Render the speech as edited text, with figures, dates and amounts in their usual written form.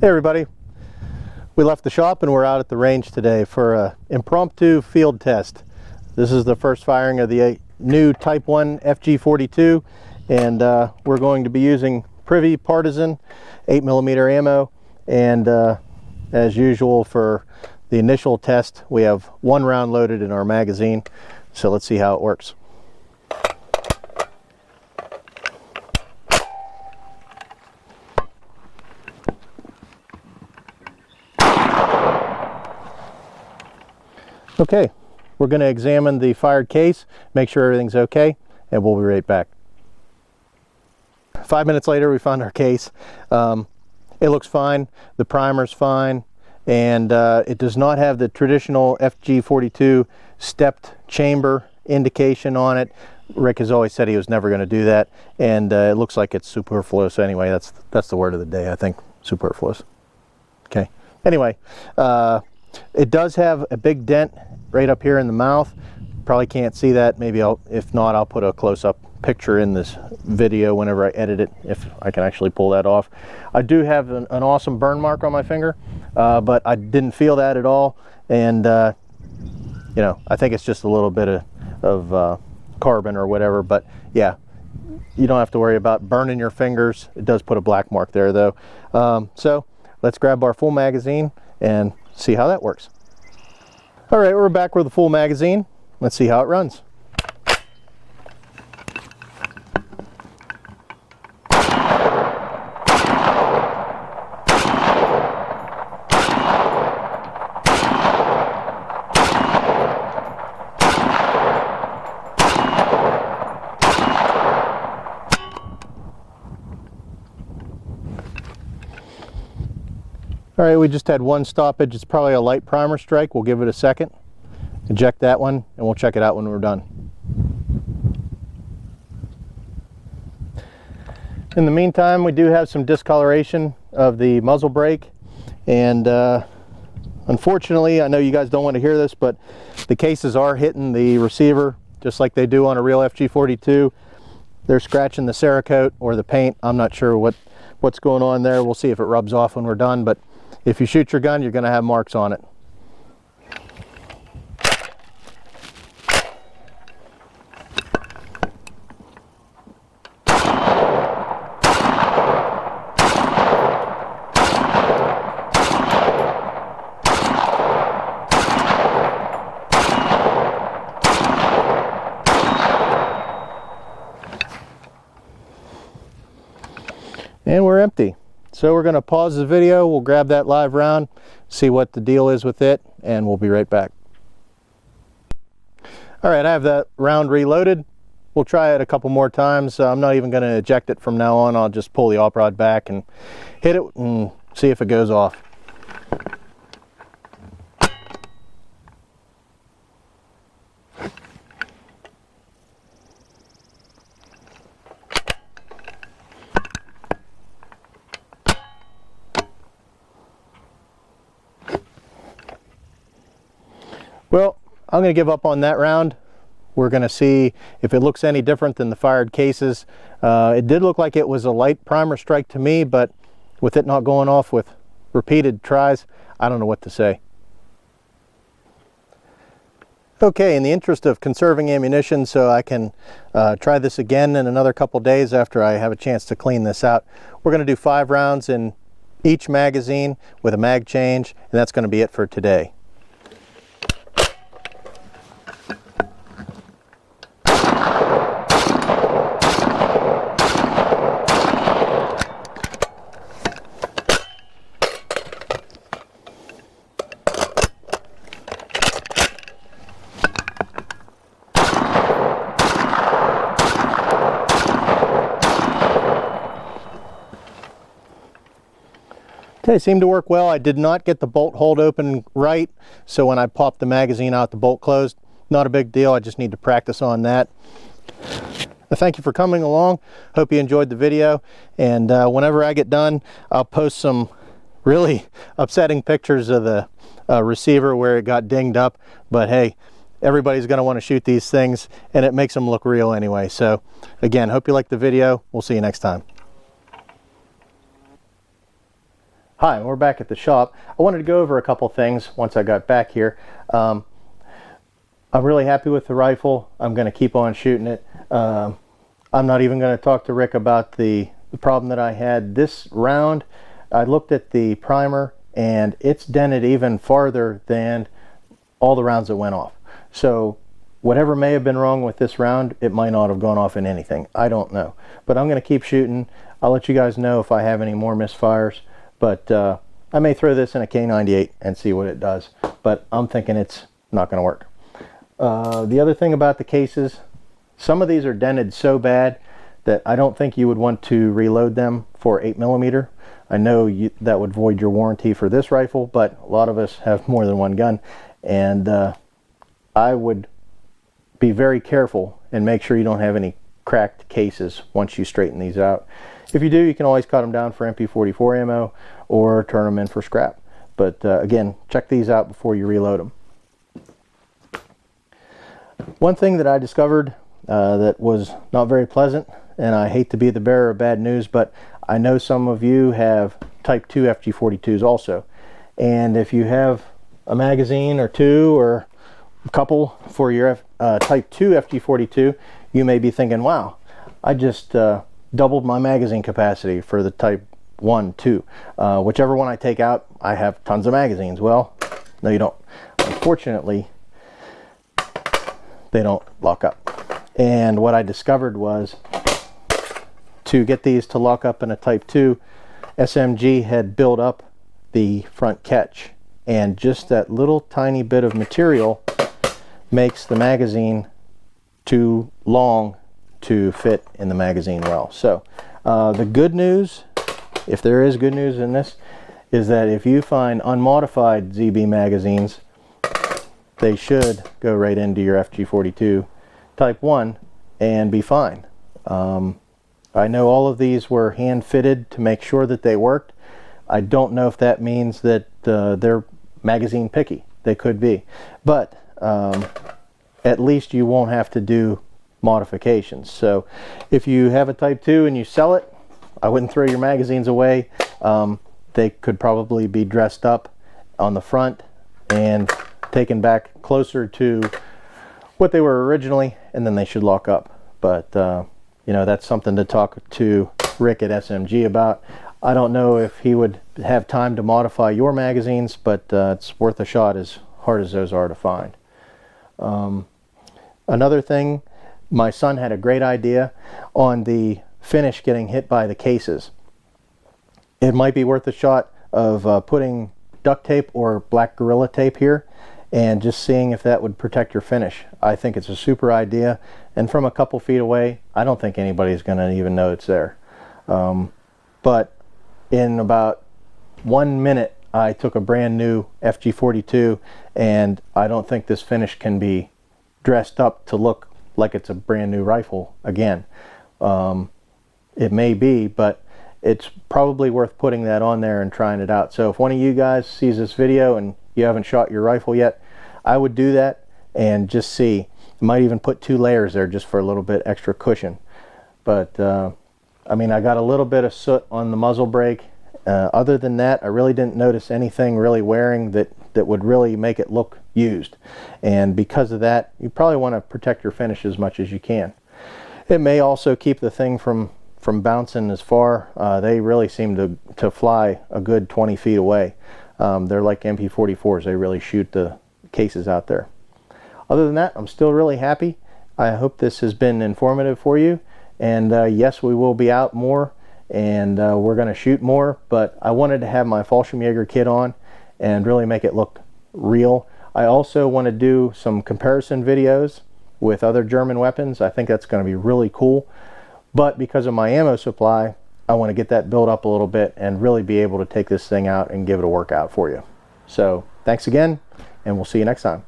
Hey everybody, we left the shop and we're out at the range today for an impromptu field test. This is the first firing of the new Type I FG42, and we're going to be using Privy Partisan 8mm ammo, and as usual for the initial test we have one round loaded in our magazine, so let's see how it works. Okay, we're going to examine the fired case, make sure everything's okay, and we'll be right back. 5 minutes later we found our case. It looks fine, the primer's fine, and it does not have the traditional FG42 stepped chamber indication on it. Rick has always said he was never going to do that, and it looks like it's superfluous anyway. That's the word of the day, I think, superfluous. Okay, anyway, it does have a big dent right up here in the mouth. Probably can't see that. Maybe if not, I'll put a close-up picture in this video whenever I edit it, if I can actually pull that off. I do have an awesome burn mark on my finger, but I didn't feel that at all, and you know, I think it's just a little bit of carbon or whatever, but yeah, you don't have to worry about burning your fingers. It does put a black mark there though. So let's grab our full magazine and see how that works. All right, we're back with the full magazine. Let's see how it runs. All right, we just had one stoppage. It's probably a light primer strike. We'll give it a second, eject that one, and we'll check it out when we're done. In the meantime, we do have some discoloration of the muzzle brake, and unfortunately, I know you guys don't want to hear this, but the cases are hitting the receiver just like they do on a real FG42. They're scratching the Cerakote or the paint. I'm not sure what's going on there. We'll see if it rubs off when we're done, but if you shoot your gun, you're going to have marks on it. And we're empty. So we're going to pause the video, we'll grab that live round, see what the deal is with it, and we'll be right back. All right, I have that round reloaded. We'll try it a couple more times. I'm not even going to eject it from now on. I'll just pull the op rod back and hit it and see if it goes off. Well, I'm going to give up on that round. We're going to see if it looks any different than the fired cases. It did look like it was a light primer strike to me, but with it not going off with repeated tries, I don't know what to say. Okay, in the interest of conserving ammunition, so I can try this again in another couple days after I have a chance to clean this out, we're going to do 5 rounds in each magazine with a mag change, and that's going to be it for today. Okay, seemed to work well. I did not get the bolt hold open right, so when I popped the magazine out, the bolt closed. Not a big deal, I just need to practice on that. Thank you for coming along. Hope you enjoyed the video, and whenever I get done, I'll post some really upsetting pictures of the receiver where it got dinged up, but hey, everybody's going to want to shoot these things, and it makes them look real anyway. So again, hope you liked the video. We'll see you next time. Hi, we're back at the shop. I wanted to go over a couple things once I got back here. I'm really happy with the rifle. I'm going to keep on shooting it. I'm not even going to talk to Rick about the problem that I had this round. I looked at the primer and it's dented even farther than all the rounds that went off. So whatever may have been wrong with this round, it might not have gone off in anything. I don't know. But I'm going to keep shooting. I'll let you guys know if I have any more misfires. But I may throw this in a K98 and see what it does. But I'm thinking it's not going to work. The other thing about the cases, some of these are dented so bad that I don't think you would want to reload them for 8mm. I know that would void your warranty for this rifle, but a lot of us have more than one gun. And I would be very careful and make sure you don't have any cracked cases once you straighten these out. If you do, you can always cut them down for MP44 ammo or turn them in for scrap. But again, check these out before you reload them. One thing that I discovered that was not very pleasant, and I hate to be the bearer of bad news, but I know some of you have Type 2 FG42s also. And if you have a magazine or two or a couple for your Type 2 FG42, you may be thinking, wow, I just doubled my magazine capacity for the Type 1, 2. Whichever one I take out, I have tons of magazines. Well, no you don't. Unfortunately, they don't lock up. And what I discovered was, to get these to lock up in a Type 2, SMG had built up the front catch. And just that little tiny bit of material makes the magazine too long to fit in the magazine well. So the good news, if there is good news in this, is that if you find unmodified ZB magazines, they should go right into your FG42 Type 1 and be fine. I know all of these were hand fitted to make sure that they worked. I don't know if that means that they're magazine picky. They could be, but at least you won't have to do modifications. So if you have a Type 2 and you sell it, I wouldn't throw your magazines away. They could probably be dressed up on the front and taken back closer to what they were originally, and then they should lock up. But you know, that's something to talk to Rick at SMG about. I don't know if he would have time to modify your magazines, but it's worth a shot, as hard as those are to find. Another thing, my son had a great idea on the finish getting hit by the cases. It might be worth a shot of putting duct tape or black Gorilla tape here and just seeing if that would protect your finish. I think it's a super idea, and from a couple feet away, I don't think anybody's going to even know it's there. But in about 1 minute, I took a brand new FG42, and I don't think this finish can be dressed up to look like it's a brand new rifle again. It may be, but it's probably worth putting that on there and trying it out. So if one of you guys sees this video and you haven't shot your rifle yet, I would do that and just see. I might even put 2 layers there just for a little bit extra cushion. But I mean, I got a little bit of soot on the muzzle brake. Other than that, I really didn't notice anything really wearing that would really make it look used. And because of that, you probably want to protect your finish as much as you can. It may also keep the thing from bouncing as far. They really seem to fly a good 20 feet away. They're like MP44s. They really shoot the cases out there. Other than that, I'm still really happy. I hope this has been informative for you. And yes, we will be out more, and we're going to shoot more, but I wanted to have my Fallschirmjäger kit on and really make it look real. I also want to do some comparison videos with other German weapons. I think that's going to be really cool. But because of my ammo supply, I want to get that built up a little bit and really be able to take this thing out and give it a workout for you. So thanks again, and we'll see you next time.